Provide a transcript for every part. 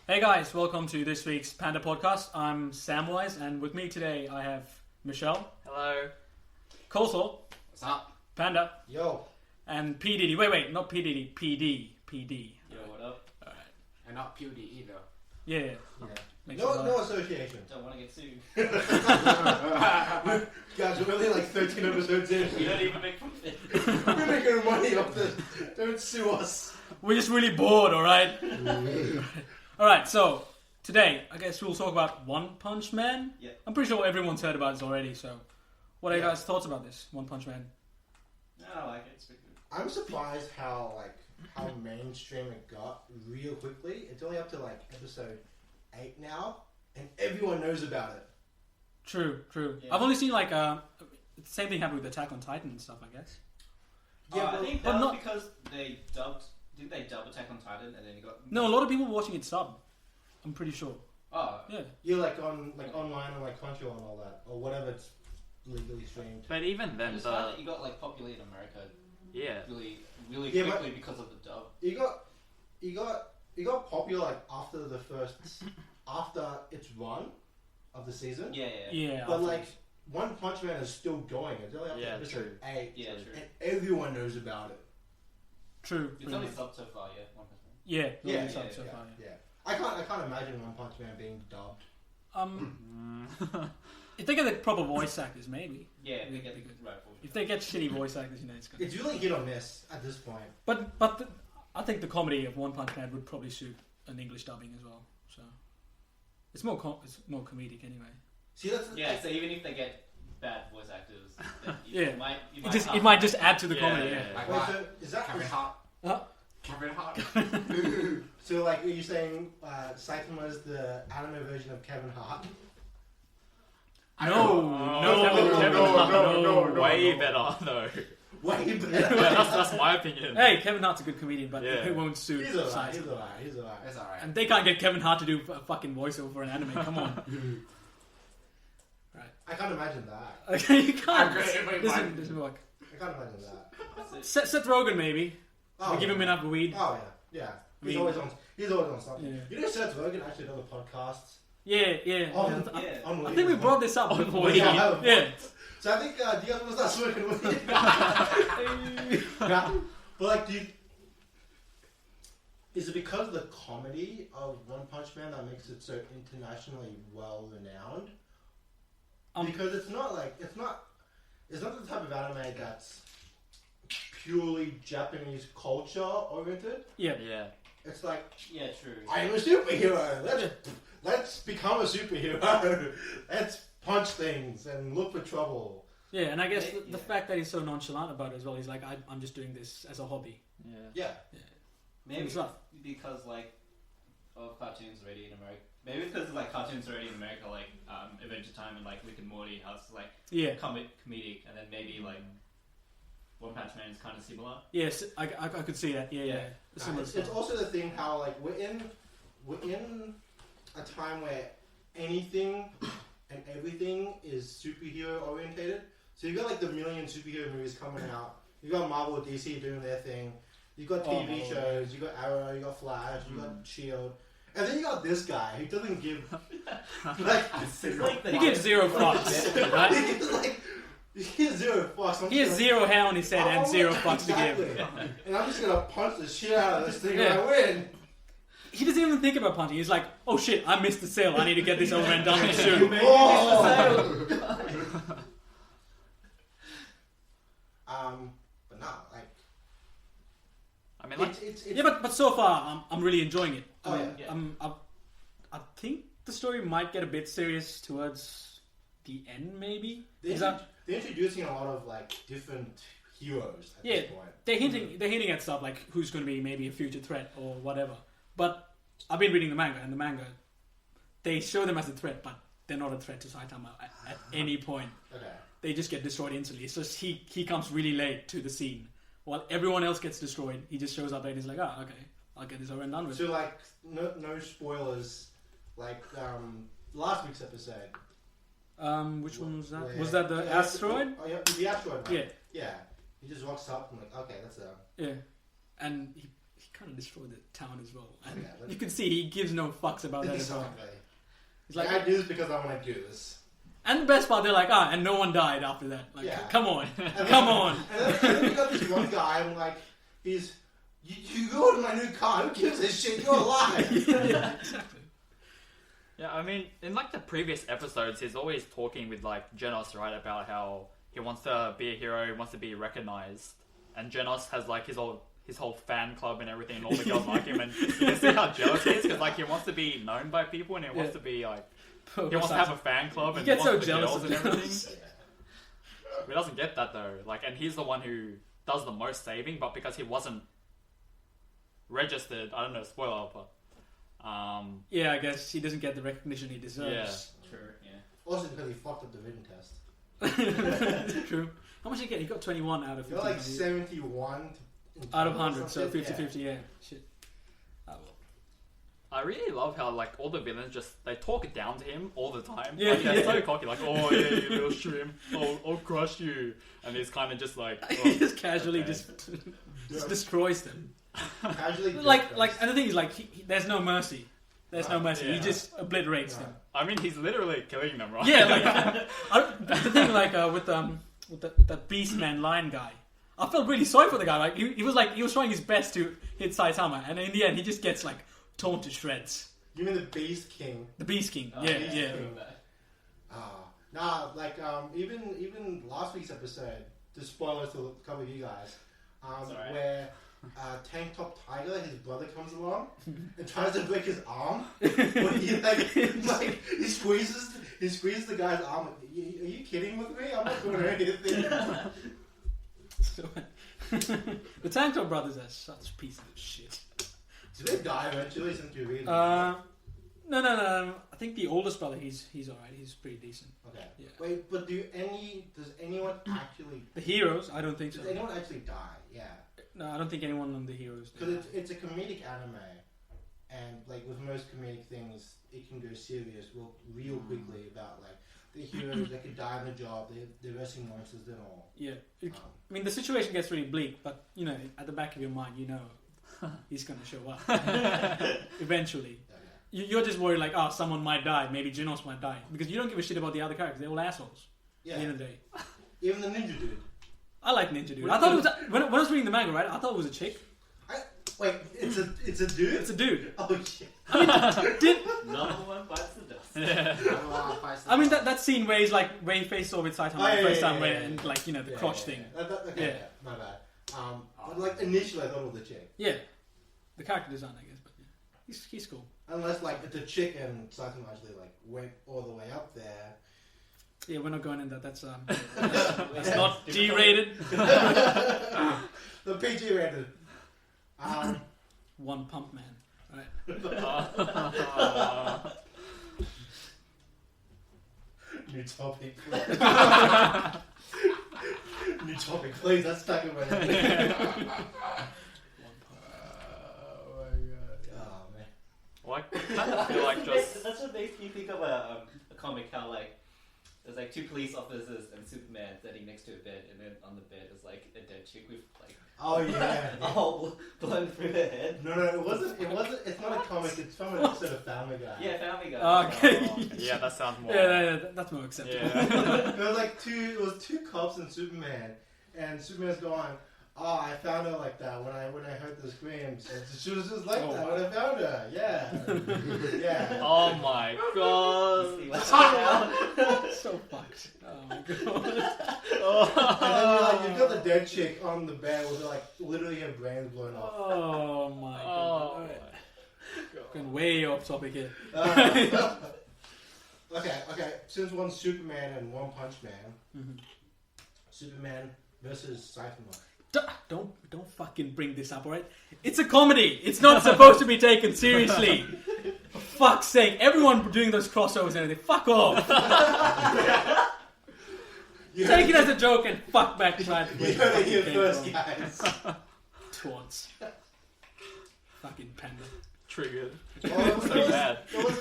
Hey guys, welcome to this week's Panda Podcast. I'm Samwise, and with me today I have Michelle, Hello. Coulthorpe, What's up? Panda, Yo. and P Diddy. Wait, not P Diddy, PD. Yo, what up? Alright. And not PewDie either. Yeah. Yeah. Make No, sure no association. Don't want to get sued. Guys, we're only like 13 episodes in. You don't even make profit. We're making money off this. Don't sue us. We're just really bored, alright? Alright, so today I guess we'll talk about One Punch Man. Yeah. I'm pretty sure everyone's heard about this already, so what are your Yeah. guys' thoughts about this, One Punch Man? No, I like it. It's pretty good. I'm surprised how mainstream it got real quickly. It's only up to like episode 8 now, and everyone knows about it. True. Yeah. I've only seen like the same thing happened with Attack on Titan and stuff, I guess. Yeah, I think but that was not- because they dubbed. Didn't they dub Attack on Titan and then you got? No, a lot of people were watching it sub. I'm pretty sure. Oh, Yeah. You're like on online and like Crunchyroll and all that, or whatever it's legally streamed. But even I then, just find that you got like populated America really Yeah, but- quickly because of the dub. You got popular like after the first after its run of the season. Yeah. Yeah. But I like think- One Punch Man is still going. It's only up to Yeah, episode 8. Yeah, true. And everyone knows about it. True. It's only subbed so far, yeah. 1%. Yeah. Yeah, so yeah, far, Yeah. I can't imagine One Punch Man being dubbed. If they get the proper voice actors, maybe. Yeah, they They get could. right for If they get shitty voice actors, it's good. It's really hit or miss at this point. But I think the comedy of One Punch Man would probably suit an English dubbing as well. So it's more comedic anyway. See, that's Yeah, so even if they get bad voice actors, then you Yeah. might It might just add to the comedy. Yeah, Yeah. yeah. Wait, so is that Kevin Hart. Huh? Kevin Hart. so? Like, are you saying Saitama is the anime version of Kevin Hart? No. Way better though. Way better. That's my opinion. Hey, Kevin Hart's a good comedian, but Yeah. it won't suit. He's alright. size. He's alright. He's alright. It's alright. And they can't get Kevin Hart to do a fucking voiceover for an anime. Come on. I can't imagine that. Okay, you can't. Wait, Doesn't work. I can't imagine that. That's it. Seth Rogen maybe. Oh, We give him enough weed. Oh yeah. He's Weed. always on. He's always on something. Yeah. You know, Seth Rogen actually does a podcast. Yeah. On, Yeah. on I think we brought this up before. Yeah. Yeah. So I think do you guys want to start smoking weed? Yeah. But like, is it because of the comedy of One Punch Man that makes it so internationally well renowned? Because it's not the type of anime that's purely Japanese culture oriented. Yeah. Yeah. It's like, Yeah, true. I am a superhero. Let's become a superhero. Let's punch things and look for trouble. Yeah, and I guess the Yeah. fact that he's so nonchalant about it as well, he's like, I'm just doing this as a hobby. Yeah. Yeah. Maybe Good stuff. because like of cartoons already in America. Maybe because like cartoons already in America, like Adventure Time and like Rick and Morty, how it's like Yeah. comedic, and then maybe like One Punch Man is kind of similar. Yes, I could see that. Yeah. Yeah. The similar It's stuff. also the thing how like we're in a time where anything and everything is superhero orientated. So you've got like the million superhero movies coming out. You've got Marvel and DC doing their thing. You've got TV shows. You've got Arrow. You've got Flash. You've got Shield. And then you got this guy who doesn't give like He gives zero fucks, right? like he has zero fucks. I'm He has just zero hair on his head and Oh, zero fucks to exactly. give. And I'm just gonna punch the shit out of this thing Yeah. and I win. He doesn't even think about punching. He's like, oh shit, I missed the sale. I need to get this over and done with soon. Oh. But no, like I mean, like, it's Yeah, but so far, I'm really enjoying it. Oh, yeah. I think the story might get a bit serious towards the end, maybe. they're, Is that they're introducing a lot of like different heroes at Yeah. this point. they're hinting at stuff like who's going to be maybe a future threat or whatever. But I've been reading the manga, and the manga they show them as a threat, but they're not a threat to Saitama at any point. Okay. They just get destroyed instantly. It's just he comes really late to the scene. While everyone else gets destroyed, he just shows up and he's like, oh, okay, I'll get this over and done with. So like no spoilers. Like last week's episode. Which one was that? where- Was that the asteroid? Oh yeah, the asteroid one. Yeah. Yeah. He just walks up and like, okay, that's Yeah. And he kind of destroyed the town as well. And Yeah, you can see he gives no fucks about that as well. Exactly. He's Like, like, I do this because I want to do this. and the best part, they're like, and no one died after that. Like, Yeah. come on, And come on. And then you got this one guy, and like, you go to my new car, who gives a shit? You're alive. Yeah, exactly. Yeah, I mean, in like the previous episodes, he's always talking with like Genos, right, about how he wants to be a hero, he wants to be recognized, and Genos has like his whole fan club and everything, and all the girls like him, and you can see how jealous he is because like he wants to be known by people, and he wants to be like he wants to have a fan club, and He gets so wants the jealous girls of and everything. Genos. He doesn't get that though, like, and he's the one who does the most saving, but because he wasn't registered, I don't know, spoiler, but Yeah, I guess he doesn't get the recognition he deserves. True. Yeah. Also because he fucked up the written test. True. How much did he get? He got 21 out of 50. You're like 71 out of 100, so something. 50-50, yeah. Shit. Oh, well. I really love how like all the villains they talk down to him all the time. Yeah, like, they're yeah. so cocky, like, oh yeah, you little shrimp, I'll crush you, and he's kind of just like, oh, He just casually okay. just destroys them. Casually Like, dick and the thing is, like, there's no mercy. There's no mercy. He Yeah. just obliterates Right. them. I mean, he's literally killing them, right? Yeah, like the thing, like with that Beastman lion guy. I felt really sorry for the guy. Like he was trying his best to hit Saitama, and in the end, he just gets like torn to shreds. You mean the Beast King? The Beast King. Oh, yeah, Beast yeah. King. Nah, like even last week's episode, the spoilers to a couple of you guys, alright. where Tank Top Tiger, his brother, comes along and tries to break his arm, but he like he squeezes the guy's arm. Are you kidding with me? I'm not doing anything. So, the Tank Top brothers are such pieces of shit. Do they die eventually since you read? No. I think the oldest brother, he's alright. He's pretty decent. Okay. Yeah. Wait, but does anyone actually? The heroes, I don't think so. Does anyone actually die? Yeah. No, I don't think anyone on the heroes. Because it's a comedic anime, and like with most comedic things, it can go serious real quickly about like the heroes that could die on the job, they're wrestling monsters and all. Yeah. I mean, the situation gets really bleak, but you know, at the back of your mind, you know, he's gonna show up eventually. You're just worried, like, oh, someone might die. Maybe Genos might die because you don't give a shit about the other characters. They're all assholes. Yeah. At the end of the day, Even the ninja dude. I like Ninja Dude. I thought it was when I was reading the manga, right? I thought it was a chick. Wait, it's a dude. It's a dude. Oh shit. Number one bites the dust. Yeah. I mean, that scene where he faced off with Saitama the first time, where yeah. and like you know the crotch thing. Okay, Yeah. my bad. But like initially, I thought it was a chick. Yeah, the character design, I guess, but yeah. he's cool. Unless like it's a chick and Saitama actually like went all the way up there. Yeah, we're not going in that. That's not G-rated. The PG rated. One Pump Man. Right. New topic. New topic, please. That's stuck in my head. One Pump. Oh my god. Oh man. Well, I kind of feel like just That's what makes me think of a comic, how like there's like two police officers and Superman sitting next to a bed, and then on the bed is like a dead chick with like Oh yeah. a hole blown through her head. No, it wasn't. It's not a comic. It's from an episode of Family Guy. Yeah, Family Guy. Okay. yeah, that sounds more. Yeah, that's more acceptable. Yeah. It was like two cops and Superman, and Superman's going, "Oh, I found her like that when I heard the screams. And she was just like that when I found her. Yeah, yeah." Oh my god. See what's going on? So fucked. Oh my god. And then you've got the dead chick on the bed with like literally her brains blown off. Oh my god. Oh. Going way off topic here. Okay. Since one's Superman and One Punch Man, Mm-hmm. Superman versus Saitama. Don't fucking bring this up, alright? It's a comedy. It's not supposed to be taken seriously. For fuck's sake, everyone doing those crossovers and everything. Fuck off. Take it as a joke and fuck back, man. You heard it here first, guys. Twats. Fucking panda. Triggered. Oh, So bad. There was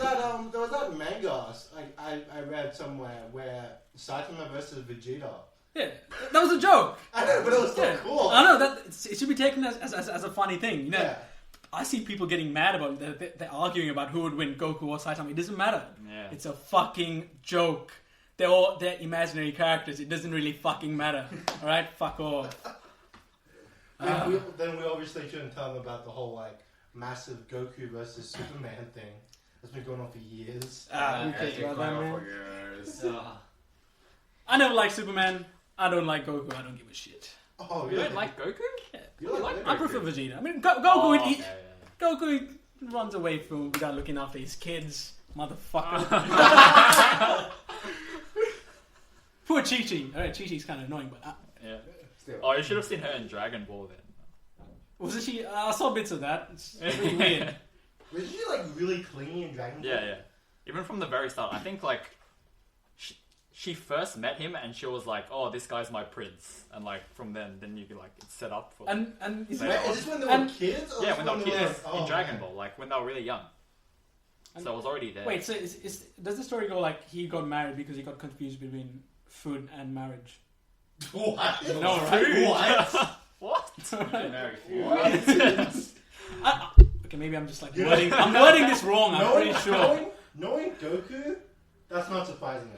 that manga I read somewhere where Saitama versus Vegeta. Yeah, that was a joke. I know, but it was so Yeah. cool. I know that it should be taken as a funny thing, you know. Yeah. I see people getting mad about it. They're arguing about who would win, Goku or Saitama. It doesn't matter. Yeah. It's a fucking joke. They're imaginary characters. It doesn't really fucking matter. All right, fuck off. Then we obviously shouldn't tell them about the whole like massive Goku versus Superman thing that's been going on for years. We It's think been about going that, on man. for years. I never liked Superman. I don't like Goku. I don't give a shit. Oh, You really? don't like Goku? You like I Goku? prefer Vegeta. I mean, Goku. Oh, would okay, eat, Goku runs away from without looking after his kids, motherfucker. Poor Chi Chi. Alright, Chi Chi's kind of annoying, but yeah. Still. Oh, you should have seen her in Dragon Ball then. wasn't she? I saw bits of that. It's really weird. Was she like really clingy in Dragon Ball? Yeah, yeah. Even from the very start, I think like she first met him and she was like, "Oh, this guy's my prince," and like from then you'd be like, it's set up for. And is Wait, is this when they were And- kids? Or yeah, is when this they were kids oh, in Dragon man. Ball, like when they were really young. And- So it was already there. wait, so does the story go like he got married because he got confused between food and marriage? What? No, right? What? What? Married food. Okay, maybe I'm just like Yeah. wording. I'm wording this wrong. I'm pretty sure. Knowing Goku, that's not surprising.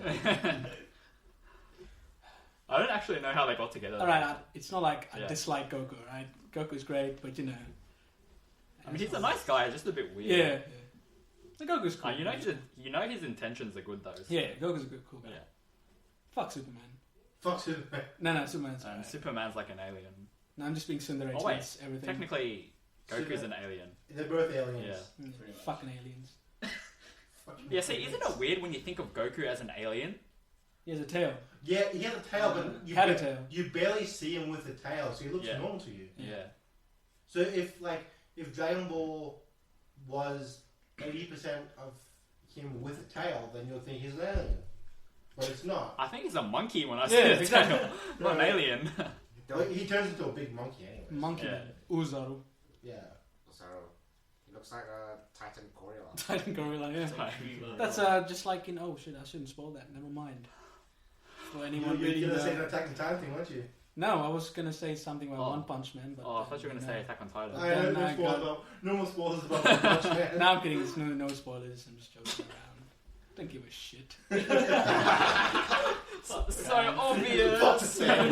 I don't actually know how they got together. All right, it's not like I Yeah. dislike Goku, right? Goku's great, but you know. I mean, he's a nice guy, just a bit weird. Yeah. The Goku's cool. You know his intentions are good though. so- Yeah, Goku's a good, cool guy. Yeah. Fuck Superman. Fuck Superman. No, Superman's And alright. Superman's like an alien. No, I'm just being tsundere Oh, wait. towards everything. Technically, Goku's Super- an alien. They're both aliens. Yeah. Mm, Pretty much. fucking aliens. Fucking Yeah, see, aliens. isn't it weird when you think of Goku as an alien? He has a tail. Yeah, he had a tail, but you, Had a tail. you barely see him with the tail, so he looks Yeah. normal to you. Yeah. So if Dragon Ball was 80% of him with a tail, then you'll think he's an alien. But it's not. I think he's a monkey when I Yeah, say it. exactly. Not an alien. Well, he turns into a big monkey anyway. Monkey Yeah. Man. Uzaru. Yeah. So, he looks like a Titan gorilla. Titan Gorilla, yeah. That's just like in. Oh shit, I shouldn't spoil that. Never mind. For anyone You reading were gonna say an the. Attack on Titan thing, weren't you? No, I was gonna say something about Oh. One Punch Man, but. Oh, I thought you were going to say Attack on Titan. I then know, I no more spoilers about One Punch Man. No, I'm kidding. There's no spoilers. I'm just joking around. Don't give a shit. So obvious. What to say?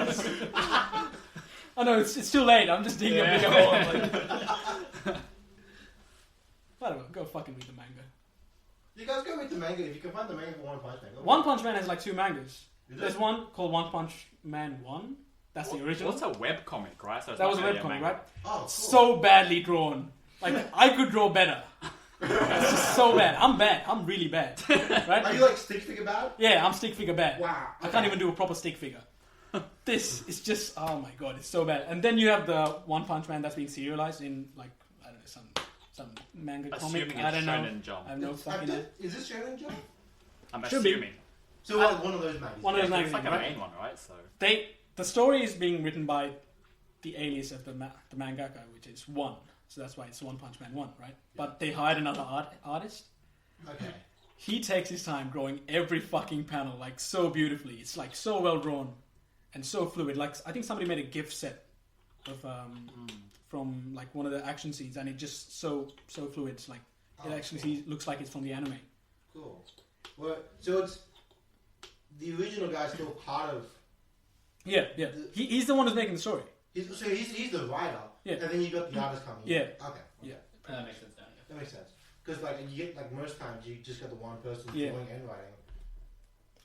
Oh no, it's too late. I'm just digging a bigger hole. Like... Whatever, go fucking read the manga. You guys go read the manga if you can find the manga for One Punch Man. go One read Punch Man has like 2 mangas. it. Is There's it? one called One Punch Man 1. That's the original. What's a webcomic, right? So it's That not was a really webcomic, manga. right? Oh, cool. So badly drawn. Like, I could draw better. It's just so bad. I'm bad. I'm really bad. Are Right? you like stick figure bad? Yeah, I'm stick figure bad. Wow. I can't even do a proper stick figure. This is just, oh my god, it's so bad. And then you have the One Punch Man that's being serialized in, like, I don't know, some manga Assuming comic. it's I don't know. Shonen Jump. I have no fucking idea. Is this Shonen Jump? I'm Should be. assuming. So one of those magazines. One of those It's magazines, like a right? main one, right? So The story is being written by the alias of the mangaka, which is One. So that's why it's One Punch Man 1, right? But they hired another artist. Okay. He takes his time drawing every fucking panel, like, so beautifully. It's, like, so well drawn and so fluid. Like, I think somebody made a GIF set of from, like, one of the action scenes, and it just so fluid. It's like, it actually looks like it's from the anime. Cool. Well, so it's the original guy's still part of. Yeah. He's the one who's making the story. He's the writer. Yeah. And then you got the artist coming. in. Yeah. Okay. Yeah. That makes sense now. That makes sense. Because like you get like most times you just got the one person Yeah. drawing and writing.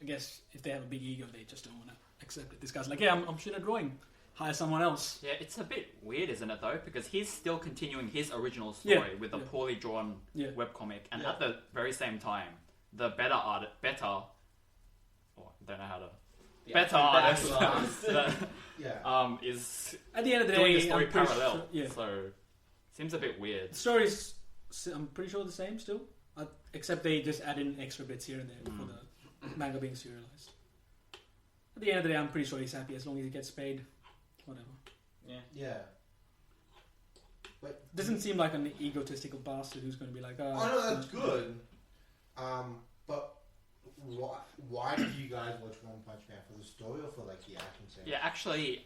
I guess if they have a big ego, they just don't want to accept it. This guy's like, yeah, I'm shit at drawing. Hire someone else. yeah, it's a bit weird, isn't it? Though, because he's still continuing his original story Yeah, with a yeah. poorly drawn Yeah. webcomic, and Yeah. at the very same time, the better, oh, I don't know how to. The Better actual artist Yeah. is At the end of the doing day, the story I'm pretty parallel. sure- yeah. So seems a bit weird. The story's, I'm pretty sure, the same still, except they just add in extra bits here and there for the manga being serialized. At the end of the day, I'm pretty sure he's happy as long as he gets paid. Whatever. Yeah. But Doesn't seem like an egotistical bastard who's going to be like, oh no, that's good. But why did you guys watch One Punch Man, for the story or for like the action scene? Yeah, actually,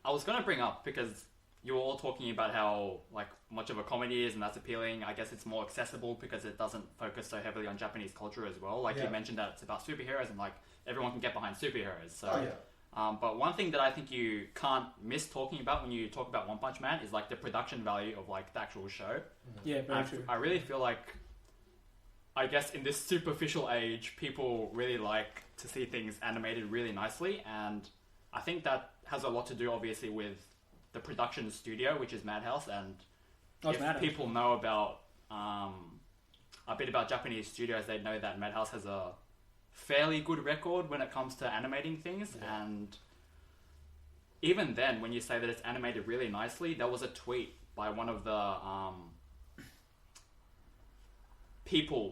I was gonna bring up because you were all talking about how like much of a comedy is, and that's appealing. I guess it's more accessible because it doesn't focus so heavily on Japanese culture as well. Like Yeah. you mentioned that it's about superheroes, and like everyone can get behind superheroes. So, Oh yeah. but one thing that I think you can't miss talking about when you talk about One Punch Man is like the production value of like the actual show. Yeah, very true. I really feel like, I guess in this superficial age, people really like to see things animated really nicely, and I think that has a lot to do, obviously, with the production studio, which is Madhouse, and Oh, it's if Madhouse. people know about a bit about Japanese studios, they know that Madhouse has a fairly good record when it comes to animating things, Yeah. and even then, when you say that it's animated really nicely, there was a tweet by one of the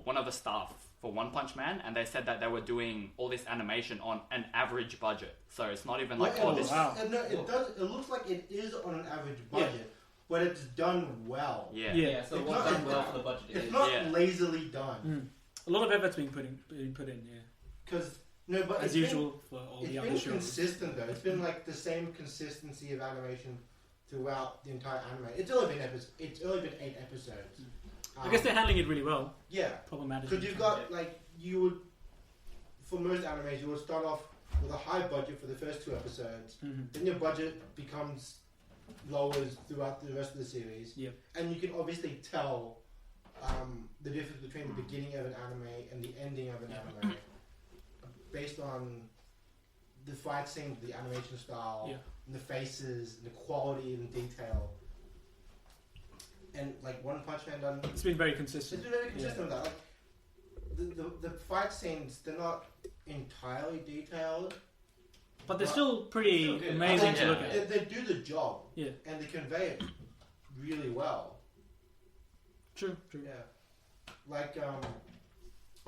one of the staff for One Punch Man, and they said that they were doing all this animation on an average budget. So it's not even like, Well, oh, this wow. No, it does. It looks like it is on an average budget, but it's done well. yeah. Yeah. Yeah, so It's what's not- done well for the budget It's is not Yeah. lazily done A lot of effort's being put in, yeah. because no, but As it's usual for all Been, the it's other been shows. consistent though. It's been like the same consistency of animation throughout the entire anime. It's only been 8 episodes. I guess they're handling it really well. yeah. Problematic. Because you've got like you would for most animes you would start off with a high budget for the first 2 episodes. Mhm. Then your budget becomes lower throughout the rest of the series. Yep. And you can obviously tell the difference between the beginning of an anime and the ending of an anime based on the fight scenes, the animation style, Yeah. and the faces, and the quality and detail. And like One Punch Man done It's been very it's consistent. been very consistent with that. Like the fight scenes, they're not entirely detailed. But they're still pretty Still good. amazing Yeah. to look at. They do the job. Yeah. And they convey it really well. True. Yeah. Like I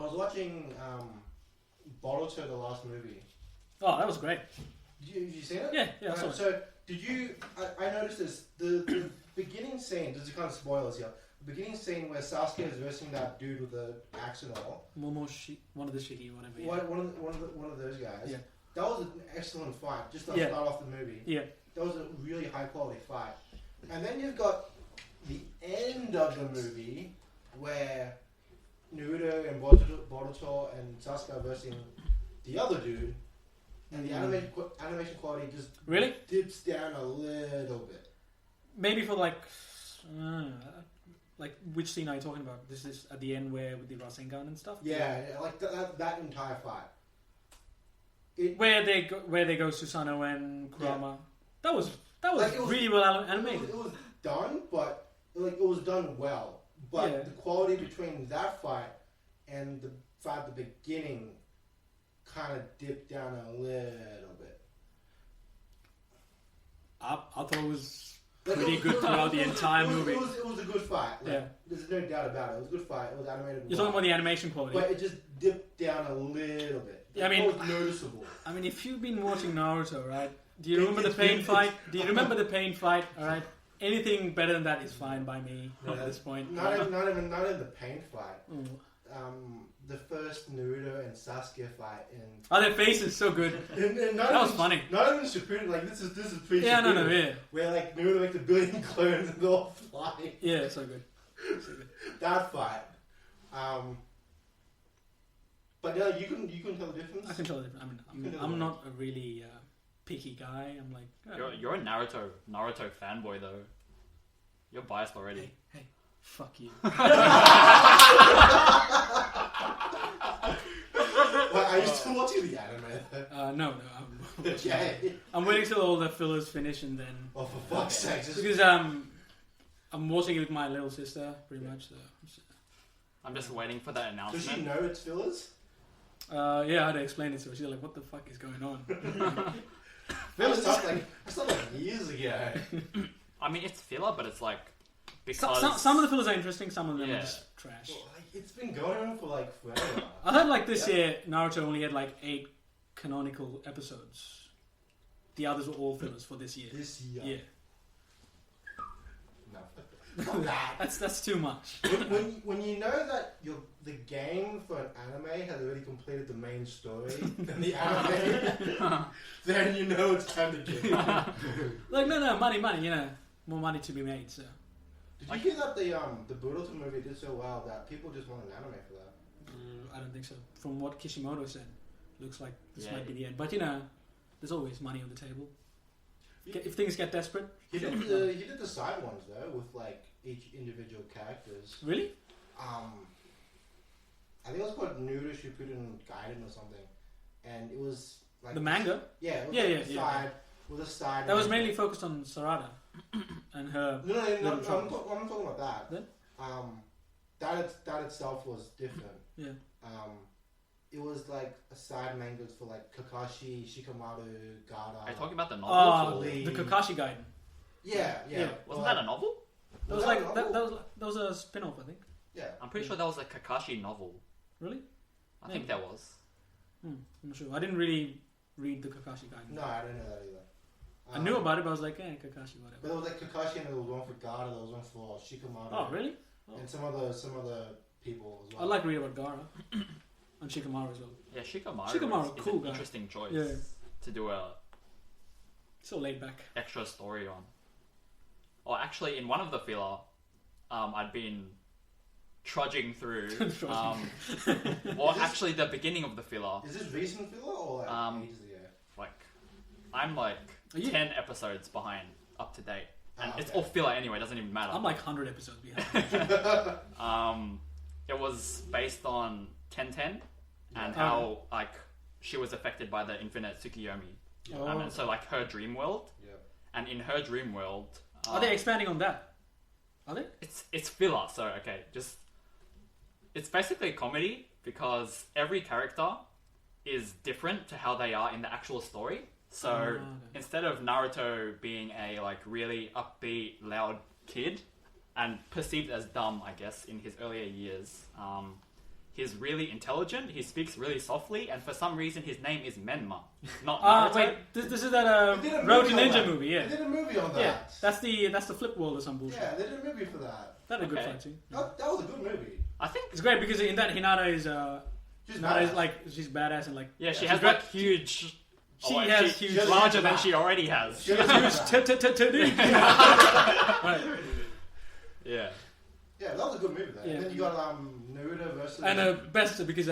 was watching Boruto, the last movie. Oh, that was great. Did you see it? Yeah, I saw it. So did you? I noticed this. The beginning scene. This is kind of spoilers here. The beginning scene where Sasuke is versing that dude with the axe and all. Momoshi, one of the Shiki, whatever. Yeah. One of those guys. Yeah. That was an excellent fight. Just to Yeah. start off the movie. Yeah. That was a really high quality fight. And then you've got the end of the movie where Naruto and Boruto and Sasuke are versing the other dude, and the animation quality just Really? dips down a little bit. Maybe for like which scene are you talking about? This is at the end where with the Rasengan and stuff. Yeah, like that entire fight. Where they go Susanoo and Kurama. That was Like, it was- really well animated. It was done, but like it was done well. But Yeah. the quality between that fight and the fight at the beginning kind of dipped down a little bit. I thought it was Like, pretty good throughout the entire movie. It was a good fight. Like, Yeah. There's no doubt about it. It was a good fight. It was animated. You're well. talking about the animation quality. But it just dipped down a little bit. Yeah, I mean- it was noticeable. I mean, if you've been watching Naruto, right? Do you remember the pain fight? Do you remember the pain fight? All right. Anything better than that is fine by me at this point. Not in the pain fight. Mm. The first Naruto and Sasuke fight in. Oh, their face is so good. Not That was even- funny. Not even Shippuden. Like this is pre. Yeah, no, yeah, Where like Naruto makes 1 billion clones and they're all flying. yeah, so good. So good. That fight. But yeah, you can tell the difference. I can tell the difference. I mean, I'm not a really picky guy. I'm like, You're a Naruto fanboy though. You're biased already. hey, fuck you. Well, are you still watching the anime? No, Okay. I'm waiting till all the fillers finish and then Oh, for fuck's sake! Just because I'm watching it with my little sister pretty much. So. I'm just waiting for that does she announcement. know it's fillers? Yeah, I had to explain it to her. She's like, "What the fuck is going on?" I stopped like years ago. I mean, it's filler, but it's like because Some of the fillers are interesting. Some of them Yeah. are just trash. Well, like, it's been going on for like forever. I heard like this year Naruto only had like 8 canonical episodes. The others were all fillers for this year. This year. Yeah, No. Not that. that's too much. When you know that the game for an anime has already completed the main story in the anime, then you know it's time to get. Like no, money, you know. more money to be made. So Did you hear that the Boruto movie did so well that people just want an anime for that? I don't think so. From what Kishimoto said, looks like this Yeah. might be the end. But you know, there's always money on the table. If things get desperate, He did the side ones though with like each individual characters. really? I think it was called Nuru Shippuden Gaiden or something, and it was like The manga? Yeah, it was Yeah, like yeah, the yeah. side with a side. That was mainly focused on Sarada and her. No, Little I'm troubles. talking about that. Then? That itself was different. Yeah. It was like a side mangas for like Kakashi, Shikamaru, Gaara. Are you talking about the Oh, novel? Lee. the Kakashi Gaiden. Yeah. Yeah. Wasn't that a novel? That was like that was a spin-off, I think. Yeah. I'm pretty sure that was a Kakashi novel. Really? I think there was. I'm not sure. I didn't really read the Kakashi Gaiden. No, I didn't know that either. I knew about it, but I was like, Kakashi, whatever. But there was like Kakashi, and there was one for Gaara, there was one for Shikamaru. Oh, really? And some other people as well. I like reading about Gaara and Shikamaru as well. Yeah, Shikamaru, Shikamaru, is cool an guy. interesting choice Yeah. to do a So laid back. extra story on. Or actually, in one of the filler, I'd been trudging through. Well, actually, the beginning of the filler, Is this recent filler or like ages ago? like, I'm like Are you- 10 episodes behind, up to date, and Ah, it's okay. all filler anyway. It doesn't even matter. I'm like 100 episodes behind. It was based on Tenten and Yeah. how like she was affected by the infinite Tsukiyomi. Oh. And so like her dream world, Yeah. and in her dream world, Are they expanding on that? Are they? it's filler. So okay, just it's basically a comedy because every character is different to how they are in the actual story. So okay. instead of Naruto being a like really upbeat, loud kid and perceived as dumb, I guess, in his earlier years, he's really intelligent. He speaks really softly, and for some reason, his name is Menma, not Naruto. Wait, this is that They did a Road to movie on Ninja that. movie, yeah. They did a movie on that. Yeah, that's the flip world or some bullshit. Yeah, they did a movie for that. That a good Okay. fight scene. That was a good movie. I think, It's great because in that Hinata is Just Hinata is badass. like she's badass and like yeah, she she's has great- like huge. She like, has huge- larger huge than back. she already has. She has huge back. Right. Yeah. Yeah, that was a good movie though. Yeah. And then you got Naruto versus. And best because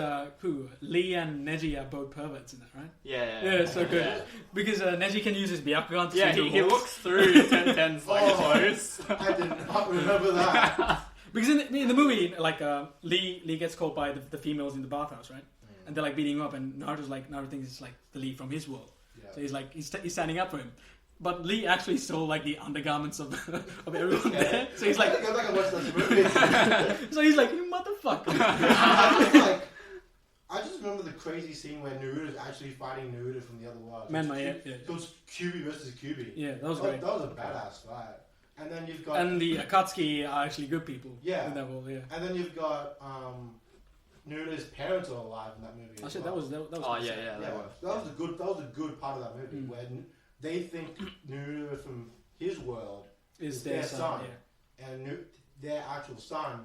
Lee and Neji are both perverts in that, right? Yeah. Yeah, so good. Because Neji can use his Byakugan to Yeah, see he the looks through Tenten's like Oh. clothes. I did not remember that. Because in the movie, like Lee gets caught by the females in the bathhouse, right? And they're like beating him up, and Naruto thinks it's like the Lee from his world. Yeah. So he's like he's standing up for him, but Lee actually stole like the undergarments of of everyone there. So he's I like, gotta go back and watch that movie. so he's like, you motherfucker. I just remember the crazy scene where Naruto's actually fighting Naruto from the other world. Menma, It yeah. was Kyuubi versus Kyuubi. Yeah, that was That great. was a badass fight. And then you've got And the Akatsuki are actually good people. Yeah. In that world, yeah. and then you've got Naruto's parents are alive in that movie. Oh as shit, well. that was. Oh pretty yeah, sad. yeah, Yeah, that was. that was a good part of that movie Mm. when they think Naruto from his world Is It's their their son? son. Yeah. and their actual son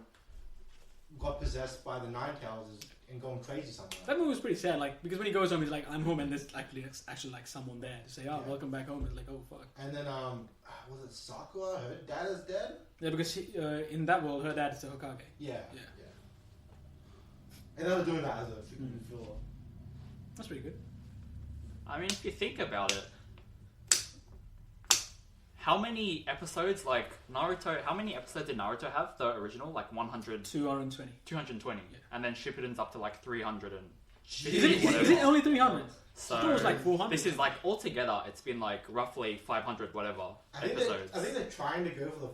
got possessed by the Nine Tails and gone crazy somewhere. That movie was pretty sad, like because when he goes home, he's like, "I'm home," and there's actually like someone there to say, "Oh, Yeah. welcome back home." It's like, "Oh fuck." And then was it Sakura? Her dad is dead. Yeah, because in that world, her dad is the Hokage. Yeah. Yeah. And they were doing that as a filler. That's pretty good. I mean, if you think about it, how many episodes, like Naruto, how many episodes did Naruto have? The original, like 100, 220. 220. Yeah. And then Shippuden's up to like 300 and Is it only 300? So I thought it was like 400. this is like altogether, it's been like roughly 500 whatever I think episodes. they're trying to go for the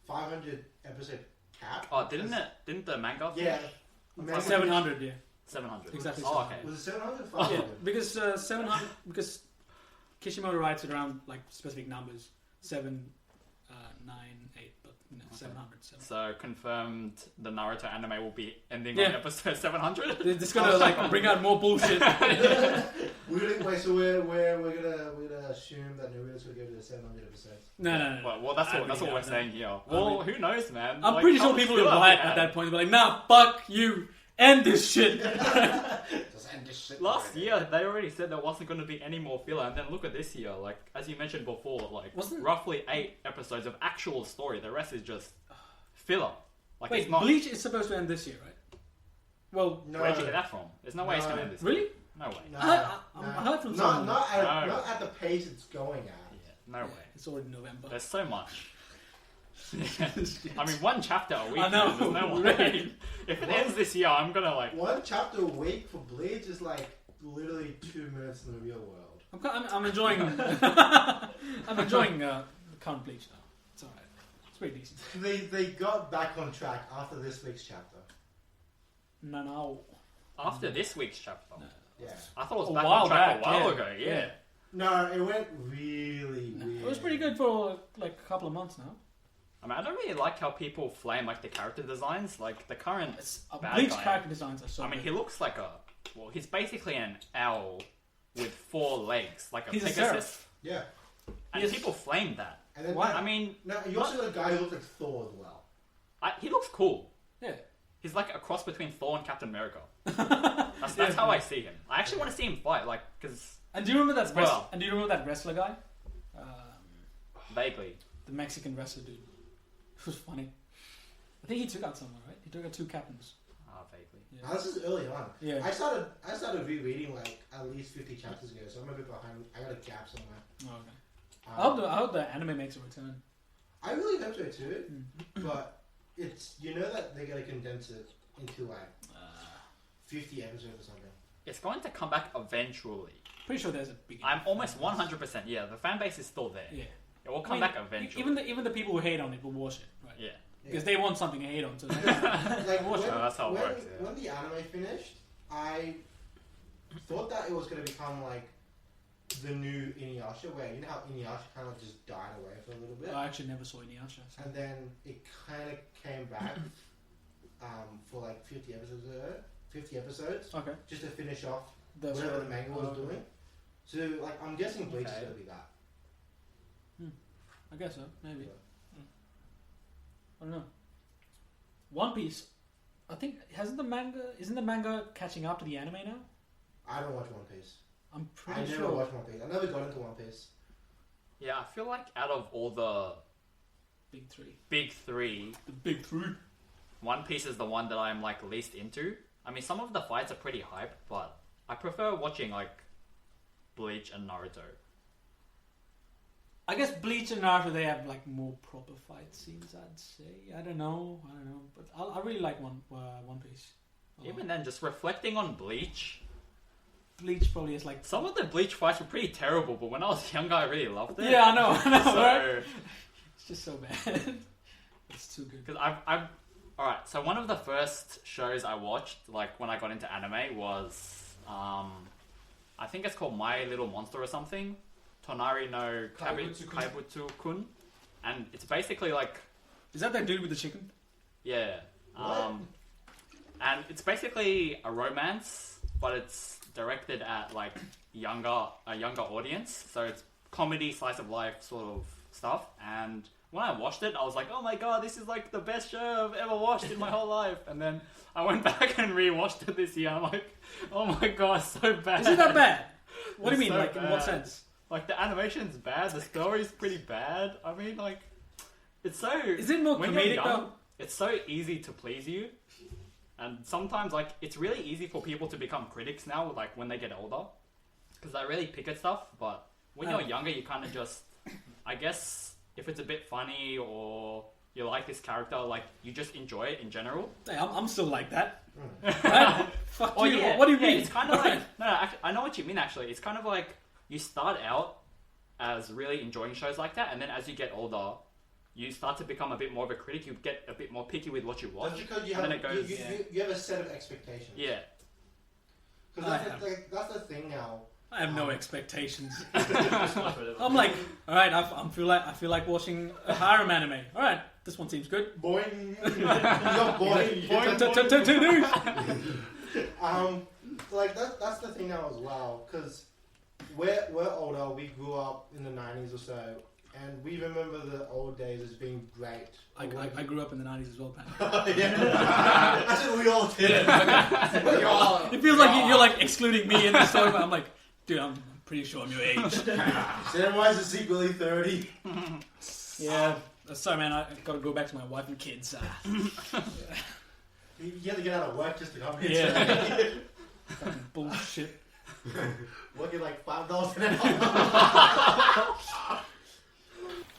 $500 episode cap. Oh, didn't the manga? Yeah. Like 700, yeah. 700. Exactly. Oh, okay. Was it 700 or Yeah, 500? because 700, because Kishimoto writes it around like specific numbers, 7, 9, 8, but 700. So So confirmed, the Naruto anime will be ending Yeah. on episode 700. they're just gonna like bring out more bullshit. So we're gonna assume that Naruto's gonna go to the 700 episodes. No. Well, that's I what really we're don't saying here. I Well, mean- who knows, man? I'm Like, pretty how sure much people will filler riot they at had. that point and be like, "Nah, fuck you, end this shit." Just end this shit. Last already. year, they already said there wasn't going to be any more filler, and then look at this year. Like, as you mentioned before, like, Wasn't- roughly 8 episodes of actual story. The rest is just filler. Like, Wait, it's not... Bleach is supposed to end this year, right? Well, No, Where'd you get that from? There's no way it's going to end this year. really? No way. No, I heard from someone. not at, No. not at the pace it's going at. Yeah, no Yeah, way. it's already November. There's so much. I mean, one chapter a week. I know, man, There's no right? way. If it ends this year, I'm gonna like. One chapter a week for Bleach is like literally 2 minutes in the real world. I'm enjoying. I'm enjoying the current Bleach now. It's alright. It's pretty decent. They got back on track after this week's chapter. No. After this week's chapter, No. Yeah. I thought it was A back while on track back, a while yeah. ago. Yeah. No, it went really No. weird. It was pretty good for like a couple of months now. I mean, I don't really like how people flame like the character designs. Like the current. Bad Bleach guy. character designs are so I mean, good. he looks like a. Well, he's basically an owl with 4 legs, like a He's a Pegasus. seraph. Yeah. And Yes. people flame that. And then Why? I mean, no, you also got a guy who looks like Thor as well. he looks cool. Yeah. He's like a cross between Thor and Captain America. That's how I see him. I actually want to see him fight, like, because And do you remember that? Well- And do you remember that wrestler guy? vaguely. The Mexican wrestler dude. It was funny. I think he took out someone, right? He took out 2 captains. Vaguely. Yeah. Now, this is early on. Yeah. I started rereading like at least 50 chapters ago, so I'm a bit behind. I got a gap somewhere. Oh, okay. I hope the anime makes a return. I really hope so too, Mm. but it's that they're gonna condense it into like 50 episodes or something. It's going to come back eventually. Pretty sure there's a big. I'm almost 100%. Yeah, the fan base is still there. Yeah. It will I come mean, back eventually. Even the people who hate on it will watch it, right? Yeah. Because they want something to hate on. So Like Watch when, it. that's how it when, works, yeah. when the anime finished, I thought that it was gonna become like the new Inuyasha, where you know how Inuyasha kind of just died away for a little bit, I actually never saw Inuyasha. So. and then it kind of came back for like 50 episodes, Okay. just to finish off That's whatever what- the manga was okay. doing. So like I'm guessing Bleach is Okay. gonna be that. I guess so. Maybe. Yeah. I don't know. One Piece. I think isn't the manga catching up to the anime now? I haven't watched One Piece. I'm I pretty never sure. watched One Piece. I never got into One Piece. Yeah, I feel like out of all the Big 3. big 3, The big 3. One Piece is the one that I'm like least into. I mean, some of the fights are pretty hype, but I prefer watching like Bleach and Naruto. I guess Bleach and Naruto, they have like more proper fight scenes. I'd say. I don't know, but I really like One Piece. a lot. Even then, just reflecting on Bleach, Bleach probably is like. some of the Bleach fights were pretty terrible, but when I was younger, I really loved it. Yeah, I know, right? So, It's just so bad. It's too good. because I've alright, so one of the first shows I watched, like when I got into anime, was I think it's called My Little Monster or something. Tonari no Kaibutsu-kun. Kaibutsu-kun. And it's basically like, Is that dude with the chicken? yeah. What? And it's basically a romance, but it's directed at like a younger audience. So it's comedy, slice of life sort of stuff. And when I watched it, I was like, oh my god, this is like the best show I've ever watched in my whole life. And then I went back and rewatched it this year. I'm like, oh my god, so bad. Is it that bad? What do you It's mean? so Like in what bad. sense? Like the animation's bad, the story's pretty bad. I mean, like, it's so. Is it more when you're comedic young, though? it's so easy to please you, and sometimes like it's really easy for people to become critics now, like when they get older, because they really pick at stuff. But when you're younger, you kind of just, I guess, if it's a bit funny or you like this character, like you just enjoy it in general. Hey, I'm still like that. Right? Fuck Oh you. yeah, What do you yeah, mean? It's kind of like no, actually, I know what you mean. Actually, it's kind of like you start out as really enjoying shows like that, and then as you get older, you start to become a bit more of a critic. You get a bit more picky with what you watch. That's because you and have then it goes, you have a set of expectations. yeah. Because that's the thing now. I have no expectations. Whatever. I'm like, all right, I feel like watching a harem anime. All right, this one seems good. Boing. You got boing. Like that's the thing now as well, because we're older. We grew up in the 90s or so, and we remember the old days as being great. I grew up in the 90s as well, Pat. Yeah. I said we all did. It feels like you're like excluding me in this story, but I'm like, dude, I'm pretty sure I'm your age. Samwise is secretly 30. Yeah. Sorry, man. I got to go back to my wife and kids. You had to get out of work just to come here. Yeah. Fucking bullshit. Working like $5 an hour.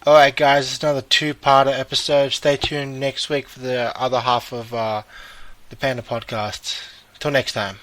Alright guys, it's another two-parter episode. Stay tuned next week for the other half of the Panda Podcast. Till next time.